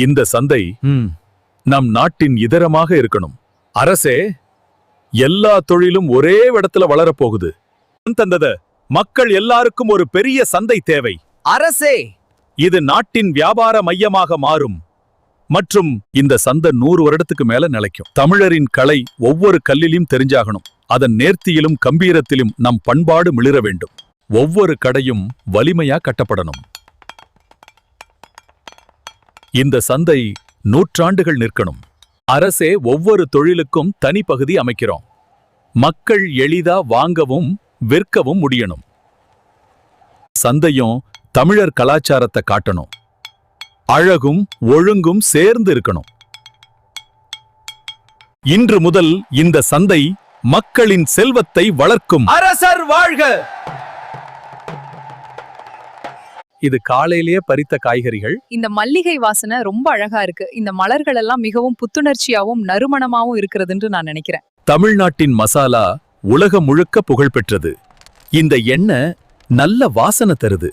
இந்த சந்தை நம் நாட்டின் இதரமாக இருக்கணும். அரசே, எல்லா தொழிலும் ஒரே இடத்துல வளரப்போகுது. தந்தத மக்கள் எல்லாருக்கும் ஒரு பெரிய சந்தை தேவை. அரசே, இது நாட்டின் வியாபார மையமாக மாறும். மற்றும் இந்த சந்தை 100 வருடத்துக்கு மேல நிலைக்கும். தமிழரின் கலை ஒவ்வொரு கல்லிலும் தெரிஞ்சாகணும். அதன் நேர்த்தியிலும் கம்பீரத்திலும் நம் பண்பாடு மிளிர வேண்டும். ஒவ்வொரு கடையும் வலிமையா கட்டப்படணும். இந்த சந்தை 100 ஆண்டுகள் நிற்கணும். அரசே, ஒவ்வொரு தொழிலுக்கும் தனி பகுதி அமைக்கிறோம். மக்கள் எளிதா வாங்கவும் விற்கவும் முடியணும். சந்தையும் தமிழர் கலாச்சாரத்தை காட்டணும். அழகும் ஒழுங்கும் சேர்ந்து இருக்கணும். இன்று முதல் இந்த சந்தை மக்களின் செல்வத்தை வளர்க்கும். அரசர் வாழ்க! இது காலையிலேயே பறித்த காய்கறிகள். இந்த மல்லிகை வாசனை ரொம்ப அழகா இருக்கு. இந்த மலர்கள் எல்லாம் மிகவும் புத்துணர்ச்சியாவும் நறுமணமாவும் இருக்கிறதுன்னு நான் நினைக்கிறேன். தமிழ்நாட்டின் மசாலா உலகம் முழுக்க புகழ்பெற்றது. இந்த எண்ணெய் நல்ல வாசனை தருது.